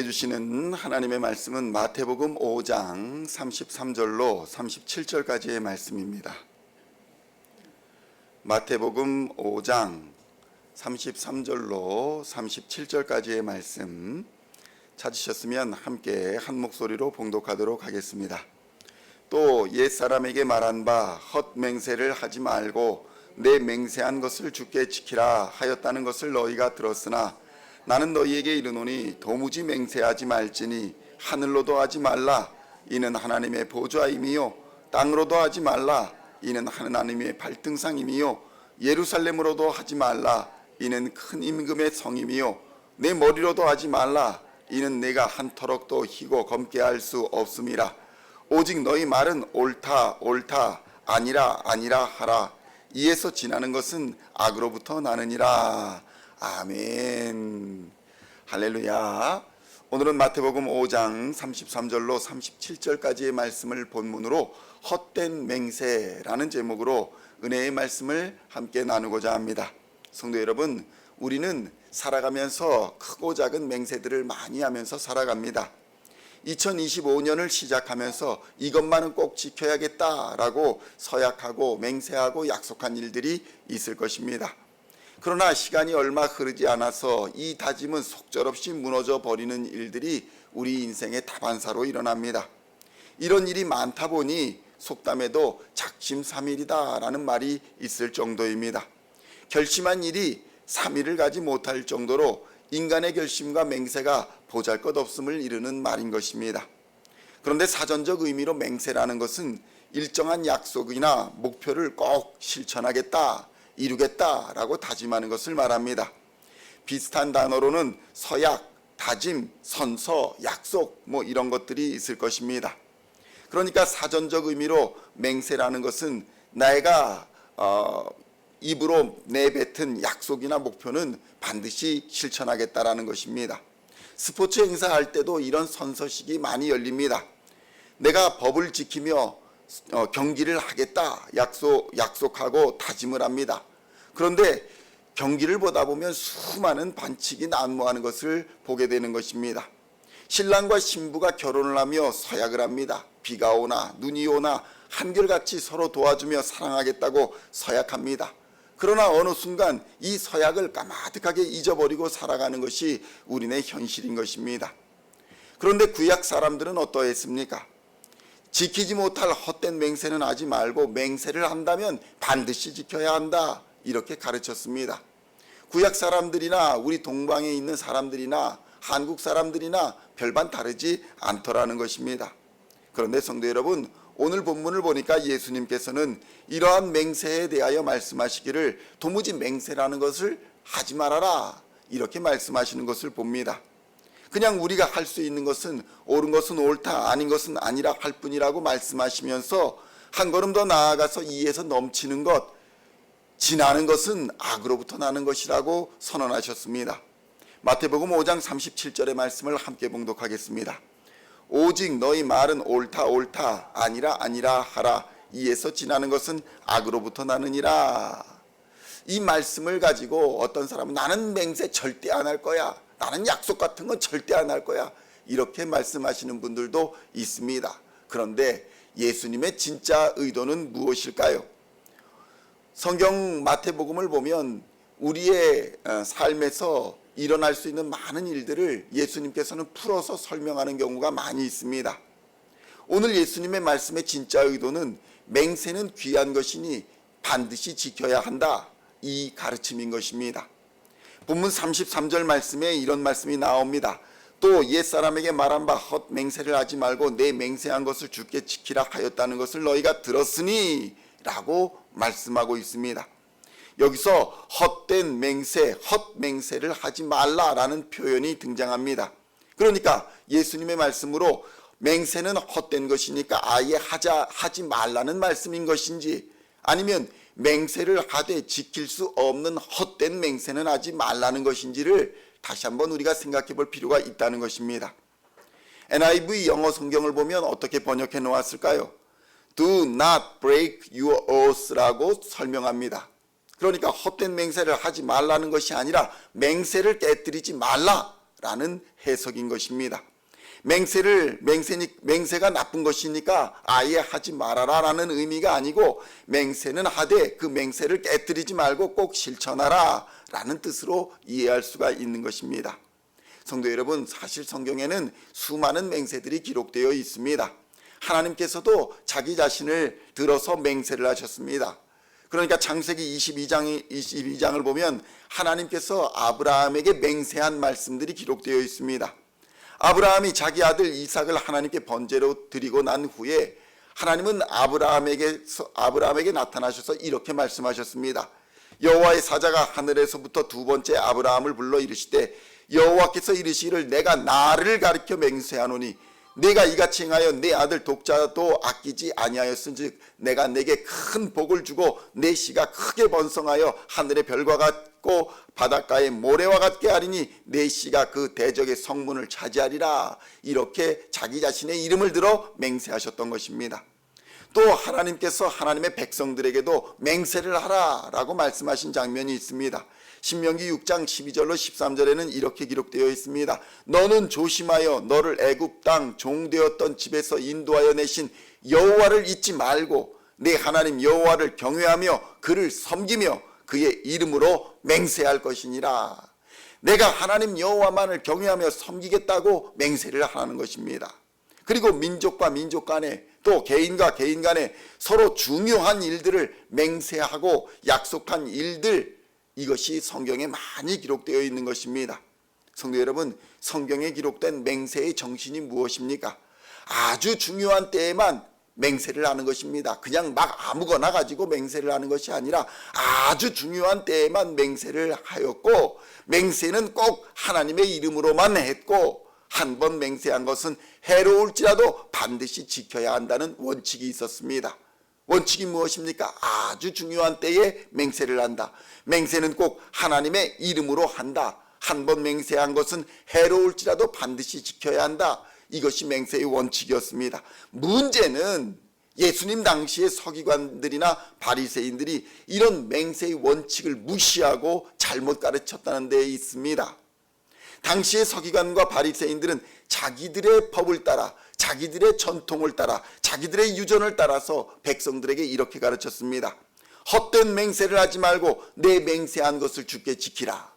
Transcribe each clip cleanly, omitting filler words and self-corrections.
주시는 하나님의 말씀은 마태복음 5장 33절로 37절까지의 말씀입니다. 마태복음 5장 33절로 37절까지의 말씀 찾으셨으면 함께 한 목소리로 봉독하도록 하겠습니다. 또 옛사람에게 말한 바 헛맹세를 하지 말고 내 맹세한 것을 주께 지키라 하였다는 것을 너희가 들었으나 나는 너희에게 이르노니 도무지 맹세하지 말지니 하늘로도 하지 말라 이는 하나님의 보좌임이요 땅으로도 하지 말라 이는 하나님의 발등상임이요 예루살렘으로도 하지 말라 이는 큰 임금의 성임이요 내 머리로도 하지 말라 이는 내가 한 터럭도 희고 검게 할 수 없음이라. 오직 너희 말은 옳다 옳다 아니라 아니라 하라. 이에서 지나는 것은 악으로부터 나느니라. 아멘. 할렐루야. 오늘은 마태복음 5장 33절로 37절까지의 말씀을 본문으로 헛된 맹세라는 제목으로 은혜의 말씀을 함께 나누고자 합니다. 성도 여러분, 우리는 살아가면서 크고 작은 맹세들을 많이 하면서 살아갑니다. 2025년을 시작하면서 이것만은 꼭 지켜야겠다라고 서약하고 맹세하고 약속한 일들이 있을 것입니다. 그러나 시간이 얼마 흐르지 않아서 이 다짐은 속절없이 무너져 버리는 일들이 우리 인생의 다반사로 일어납니다. 이런 일이 많다 보니 속담에도 작심삼일이다라는 말이 있을 정도입니다. 결심한 일이 3일을 가지 못할 정도로 인간의 결심과 맹세가 보잘것없음을 이루는 말인 것입니다. 그런데 사전적 의미로 맹세라는 것은 일정한 약속이나 목표를 꼭 실천하겠다, 이루겠다라고 다짐하는 것을 말합니다. 비슷한 단어로는 서약, 다짐, 선서, 약속 이런 것들이 있을 것입니다. 그러니까 사전적 의미로 맹세라는 것은 내가 입으로 내뱉은 약속이나 목표는 반드시 실천하겠다라는 것입니다. 스포츠 행사할 때도 이런 선서식이 많이 열립니다. 내가 법을 지키며 경기를 하겠다 약속하고 다짐을 합니다. 그런데 경기를 보다 보면 수많은 반칙이 난무하는 것을 보게 되는 것입니다. 신랑과 신부가 결혼을 하며 서약을 합니다. 비가 오나 눈이 오나 한결같이 서로 도와주며 사랑하겠다고 서약합니다. 그러나 어느 순간 이 서약을 까마득하게 잊어버리고 살아가는 것이 우리네 현실인 것입니다. 그런데 구약 사람들은 어떠했습니까? 지키지 못할 헛된 맹세는 하지 말고 맹세를 한다면 반드시 지켜야 한다, 이렇게 가르쳤습니다. 구약 사람들이나 우리 동방에 있는 사람들이나 한국 사람들이나 별반 다르지 않더라는 것입니다. 그런데 성도 여러분, 오늘 본문을 보니까 예수님께서는 이러한 맹세에 대하여 말씀하시기를 도무지 맹세라는 것을 하지 말아라, 이렇게 말씀하시는 것을 봅니다. 그냥 우리가 할 수 있는 것은 옳은 것은 옳다, 아닌 것은 아니라 할 뿐이라고 말씀하시면서 한 걸음 더 나아가서 이에서 넘치는 것, 지나는 것은 악으로부터 나는 것이라고 선언하셨습니다. 마태복음 5장 37절의 말씀을 함께 봉독하겠습니다. 오직 너희 말은 옳다 옳다 아니라 아니라 하라. 이에서 지나는 것은 악으로부터 나느니라. 이 말씀을 가지고 어떤 사람은 나는 맹세 절대 안 할 거야, 나는 약속 같은 건 절대 안 할 거야, 이렇게 말씀하시는 분들도 있습니다. 그런데 예수님의 진짜 의도는 무엇일까요? 성경 마태복음을 보면 우리의 삶에서 일어날 수 있는 많은 일들을 예수님께서는 풀어서 설명하는 경우가 많이 있습니다. 오늘 예수님의 말씀의 진짜 의도는 맹세는 귀한 것이니 반드시 지켜야 한다, 이 가르침인 것입니다. 본문 33절 말씀에 이런 말씀이 나옵니다. 또 옛사람에게 말한 바 헛맹세를 하지 말고 내 맹세한 것을 주께 지키라 하였다는 것을 너희가 들었으니 라고 말씀하고 있습니다. 여기서 헛된 맹세, 헛맹세를 하지 말라라는 표현이 등장합니다. 그러니까 예수님의 말씀으로 맹세는 헛된 것이니까 아예 하지 말라는 말씀인 것인지, 아니면 맹세를 하되 지킬 수 없는 헛된 맹세는 하지 말라는 것인지를 다시 한번 우리가 생각해 볼 필요가 있다는 것입니다. NIV 영어 성경을 보면 어떻게 번역해 놓았을까요? Do not break your oath라고 설명합니다. 그러니까 헛된 맹세를 하지 말라는 것이 아니라 맹세를 깨뜨리지 말라 라는 해석인 것입니다. 맹세가 나쁜 것이니까 아예 하지 말아라 라는 의미가 아니고, 맹세는 하되 그 맹세를 깨뜨리지 말고 꼭 실천하라 라는 뜻으로 이해할 수가 있는 것입니다. 성도 여러분, 사실 성경에는 수많은 맹세들이 기록되어 있습니다. 하나님께서도 자기 자신을 들어서 맹세를 하셨습니다. 그러니까 창세기 22장을 보면 하나님께서 아브라함에게 맹세한 말씀들이 기록되어 있습니다. 아브라함이 자기 아들 이삭을 하나님께 번제로 드리고 난 후에 하나님은 아브라함에게 나타나셔서 이렇게 말씀하셨습니다. 여호와의 사자가 하늘에서부터 두 번째 아브라함을 불러 이르시되, 여호와께서 이르시기를 내가 나를 가리켜 맹세하노니 내가 이같이 행하여 내 아들 독자도 아끼지 아니하였은즉 내가 내게 큰 복을 주고 내 씨가 크게 번성하여 하늘의 별과 같고 바닷가의 모래와 같게 하리니 내 씨가 그 대적의 성문을 차지하리라. 이렇게 자기 자신의 이름을 들어 맹세하셨던 것입니다. 또 하나님께서 하나님의 백성들에게도 맹세를 하라 라고 말씀하신 장면이 있습니다. 신명기 6장 12절로 13절에는 이렇게 기록되어 있습니다. 너는 조심하여 너를 애굽 땅 종되었던 집에서 인도하여 내신 여호와를 잊지 말고 내 하나님 여호와를 경외하며 그를 섬기며 그의 이름으로 맹세할 것이니라. 내가 하나님 여호와만을 경외하며 섬기겠다고 맹세를 하는 것입니다. 그리고 민족과 민족 간에 또 개인과 개인 간에 서로 중요한 일들을 맹세하고 약속한 일들, 이것이 성경에 많이 기록되어 있는 것입니다. 성도 여러분, 성경에 기록된 맹세의 정신이 무엇입니까? 아주 중요한 때에만 맹세를 하는 것입니다. 그냥 막 아무거나 가지고 맹세를 하는 것이 아니라 아주 중요한 때에만 맹세를 하였고, 맹세는 꼭 하나님의 이름으로만 했고, 한 번 맹세한 것은 해로울지라도 반드시 지켜야 한다는 원칙이 있었습니다. 원칙이 무엇입니까? 아주 중요한 때에 맹세를 한다. 맹세는 꼭 하나님의 이름으로 한다. 한 번 맹세한 것은 해로울지라도 반드시 지켜야 한다. 이것이 맹세의 원칙이었습니다. 문제는 예수님 당시의 서기관들이나 바리새인들이 이런 맹세의 원칙을 무시하고 잘못 가르쳤다는 데에 있습니다. 당시의 서기관과 바리새인들은 자기들의 법을 따라, 자기들의 전통을 따라, 자기들의 유전을 따라서 백성들에게 이렇게 가르쳤습니다. 헛된 맹세를 하지 말고 내 맹세한 것을 주께 지키라.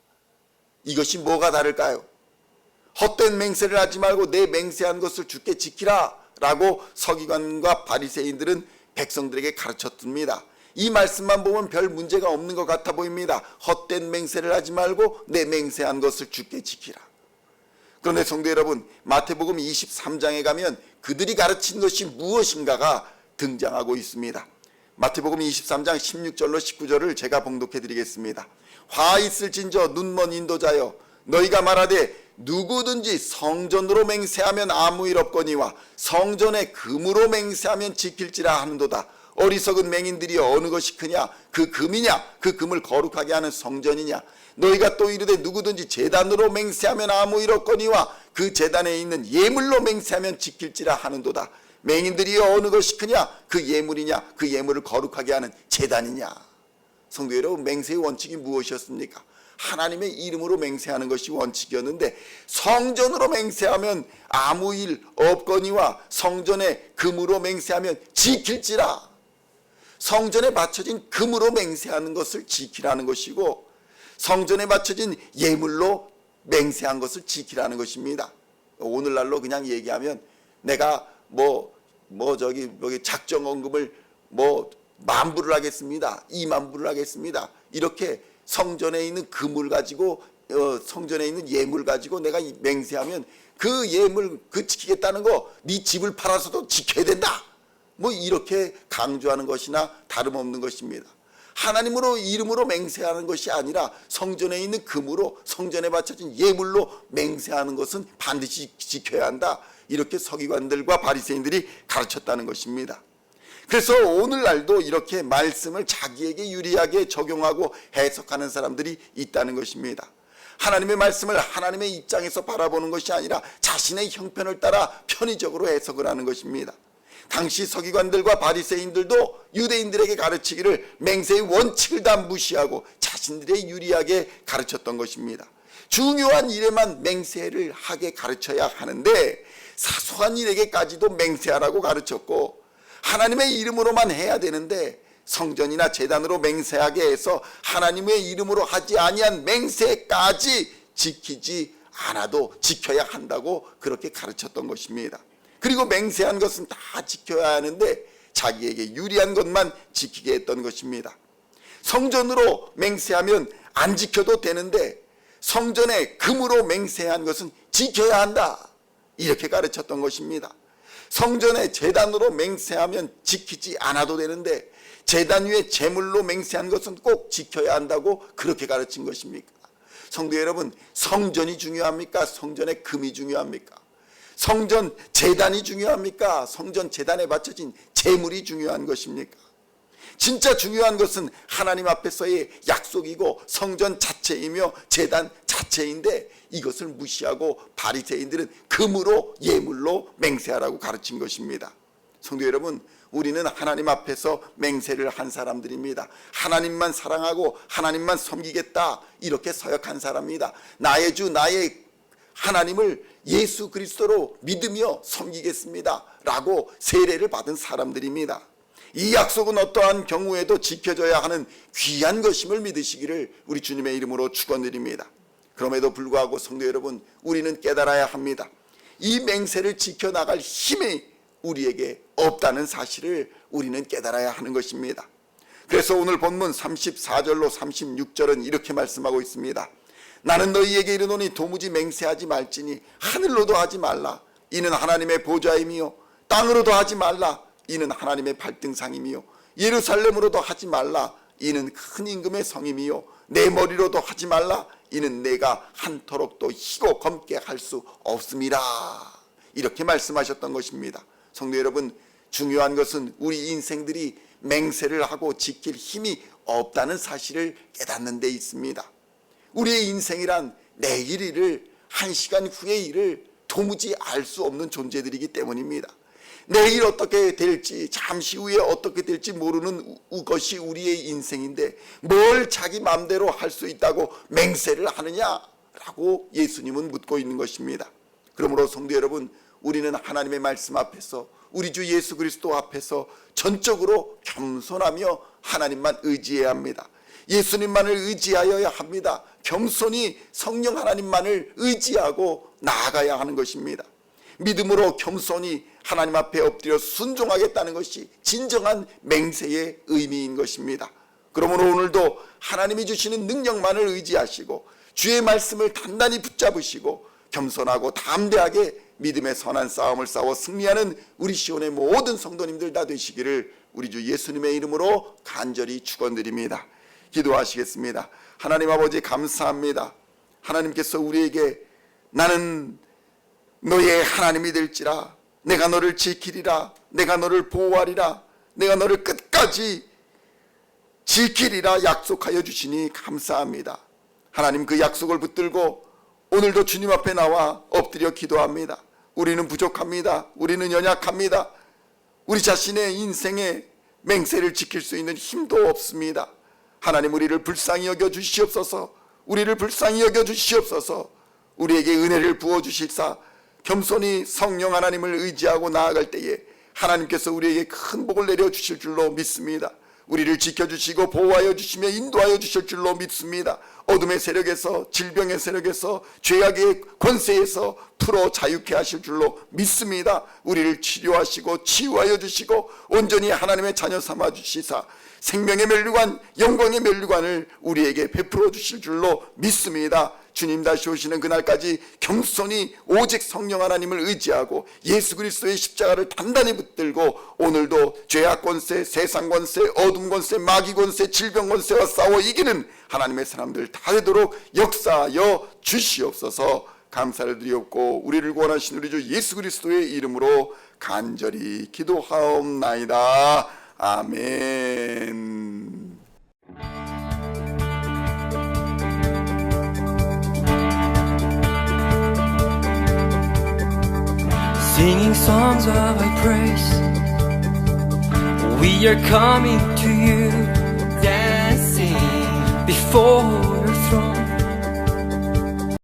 이것이 뭐가 다를까요? 헛된 맹세를 하지 말고 내 맹세한 것을 주께 지키라 라고 서기관과 바리새인들은 백성들에게 가르쳤습니다. 이 말씀만 보면 별 문제가 없는 것 같아 보입니다. 헛된 맹세를 하지 말고 내 맹세한 것을 주께 지키라. 그런데 성도 여러분, 마태복음 23장에 가면 그들이 가르친 것이 무엇인가가 등장하고 있습니다. 마태복음 23장 16절로 19절을 제가 봉독해 드리겠습니다. 화 있을진저 눈먼 인도자여, 너희가 말하되 누구든지 성전으로 맹세하면 아무 일 없거니와 성전의 금으로 맹세하면 지킬지라 하는도다. 어리석은 맹인들이 어느 것이 크냐? 그 금이냐? 그 금을 거룩하게 하는 성전이냐? 너희가 또 이르되 누구든지 제단으로 맹세하면 아무 일 없거니와 그 제단에 있는 예물로 맹세하면 지킬지라 하는도다. 맹인들이 어느 것이 크냐? 그 예물이냐? 그 예물을 거룩하게 하는 제단이냐? 성도 여러분, 맹세의 원칙이 무엇이었습니까? 하나님의 이름으로 맹세하는 것이 원칙이었는데, 성전으로 맹세하면 아무 일 없거니와 성전의 금으로 맹세하면 지킬지라. 성전에 바쳐진 금으로 맹세하는 것을 지키라는 것이고, 성전에 바쳐진 예물로 맹세한 것을 지키라는 것입니다. 오늘날로 그냥 얘기하면 내가 여기 작정헌금을 10,000불을 하겠습니다, 20,000불을 하겠습니다, 이렇게 성전에 있는 금을 가지고 성전에 있는 예물 가지고 내가 맹세하면 그 예물 지키겠다는 거 네 집을 팔아서도 지켜야 된다, 이렇게 강조하는 것이나 다름없는 것입니다. 하나님으로 이름으로 맹세하는 것이 아니라 성전에 있는 금으로, 성전에 바쳐진 예물로 맹세하는 것은 반드시 지켜야 한다, 이렇게 서기관들과 바리새인들이 가르쳤다는 것입니다. 그래서 오늘날도 이렇게 말씀을 자기에게 유리하게 적용하고 해석하는 사람들이 있다는 것입니다. 하나님의 말씀을 하나님의 입장에서 바라보는 것이 아니라 자신의 형편을 따라 편의적으로 해석을 하는 것입니다. 당시 서기관들과 바리새인들도 유대인들에게 가르치기를 맹세의 원칙을 다 무시하고 자신들의 유리하게 가르쳤던 것입니다. 중요한 일에만 맹세를 하게 가르쳐야 하는데 사소한 일에게까지도 맹세하라고 가르쳤고, 하나님의 이름으로만 해야 되는데 성전이나 제단으로 맹세하게 해서 하나님의 이름으로 하지 아니한 맹세까지 지키지 않아도 지켜야 한다고 그렇게 가르쳤던 것입니다. 그리고 맹세한 것은 다 지켜야 하는데 자기에게 유리한 것만 지키게 했던 것입니다. 성전으로 맹세하면 안 지켜도 되는데 성전에 금으로 맹세한 것은 지켜야 한다, 이렇게 가르쳤던 것입니다. 성전에 제단으로 맹세하면 지키지 않아도 되는데 제단 위에 제물로 맹세한 것은 꼭 지켜야 한다고 그렇게 가르친 것입니까? 성도 여러분, 성전이 중요합니까? 성전의 금이 중요합니까? 성전 제단이 중요합니까? 성전 제단에 바쳐진 제물이 중요한 것입니까? 진짜 중요한 것은 하나님 앞에서의 약속이고 성전 자체이며 제단 자체인데 이것을 무시하고 바리새인들은 금으로 예물로 맹세하라고 가르친 것입니다. 성도 여러분, 우리는 하나님 앞에서 맹세를 한 사람들입니다. 하나님만 사랑하고 하나님만 섬기겠다, 이렇게 서약한 사람입니다. 나의 주 나의 하나님을 예수 그리스도로 믿으며 섬기겠습니다 라고 세례를 받은 사람들입니다. 이 약속은 어떠한 경우에도 지켜져야 하는 귀한 것임을 믿으시기를 우리 주님의 이름으로 축원드립니다. 그럼에도 불구하고 성도 여러분, 우리는 깨달아야 합니다. 이 맹세를 지켜나갈 힘이 우리에게 없다는 사실을 우리는 깨달아야 하는 것입니다. 그래서 오늘 본문 34절로 36절은 이렇게 말씀하고 있습니다. 나는 너희에게 이르노니 도무지 맹세하지 말지니 하늘로도 하지 말라, 이는 하나님의 보좌임이요, 땅으로도 하지 말라, 이는 하나님의 발등상임이요, 예루살렘으로도 하지 말라, 이는 큰 임금의 성임이요, 내 머리로도 하지 말라, 이는 내가 한터록 또 희고 검게 할 수 없음이라, 이렇게 말씀하셨던 것입니다. 성도 여러분, 중요한 것은 우리 인생들이 맹세를 하고 지킬 힘이 없다는 사실을 깨닫는 데 있습니다. 우리의 인생이란 내일 일을, 1시간 후의 일을 도무지 알 수 없는 존재들이기 때문입니다. 내일 어떻게 될지, 잠시 후에 어떻게 될지 모르는 것이 우리의 인생인데 뭘 자기 마음대로 할 수 있다고 맹세를 하느냐라고 예수님은 묻고 있는 것입니다. 그러므로 성도 여러분, 우리는 하나님의 말씀 앞에서, 우리 주 예수 그리스도 앞에서 전적으로 겸손하며 하나님만 의지해야 합니다. 예수님만을 의지하여야 합니다. 겸손히 성령 하나님만을 의지하고 나아가야 하는 것입니다. 믿음으로 겸손히 하나님 앞에 엎드려 순종하겠다는 것이 진정한 맹세의 의미인 것입니다. 그러므로 오늘도 하나님이 주시는 능력만을 의지하시고 주의 말씀을 단단히 붙잡으시고 겸손하고 담대하게 믿음의 선한 싸움을 싸워 승리하는 우리 시온의 모든 성도님들 다 되시기를 우리 주 예수님의 이름으로 간절히 축원드립니다. 기도하시겠습니다. 하나님 아버지, 감사합니다. 하나님께서 우리에게 나는 너의 하나님이 될지라, 내가 너를 지키리라, 내가 너를 보호하리라, 내가 너를 끝까지 지키리라 약속하여 주시니 감사합니다. 하나님, 그 약속을 붙들고 오늘도 주님 앞에 나와 엎드려 기도합니다. 우리는 부족합니다. 우리는 연약합니다. 우리 자신의 인생의 맹세를 지킬 수 있는 힘도 없습니다. 하나님, 우리를 불쌍히 여겨 주시옵소서. 우리를 불쌍히 여겨 주시옵소서. 우리에게 은혜를 부어 주실사 겸손히 성령 하나님을 의지하고 나아갈 때에 하나님께서 우리에게 큰 복을 내려 주실 줄로 믿습니다. 우리를 지켜주시고 보호하여 주시며 인도하여 주실 줄로 믿습니다. 어둠의 세력에서, 질병의 세력에서, 죄악의 권세에서 풀어 자유케 하실 줄로 믿습니다. 우리를 치료하시고 치유하여 주시고 온전히 하나님의 자녀 삼아 주시사 생명의 멸류관, 영광의 멸류관을 우리에게 베풀어 주실 줄로 믿습니다. 주님 다시 오시는 그날까지 겸손히 오직 성령 하나님을 의지하고 예수 그리스도의 십자가를 단단히 붙들고 오늘도 죄악 권세, 세상 권세, 어둠 권세, 마귀 권세, 질병 권세와 싸워 이기는 하나님의 사람들 다 되도록 역사하여 주시옵소서. 감사를 드리옵고 우리를 구원하신 우리 주 예수 그리스도의 이름으로 간절히 기도하옵나이다. 아멘. Singing songs of thy praise, we are coming to you, dancing before your throne.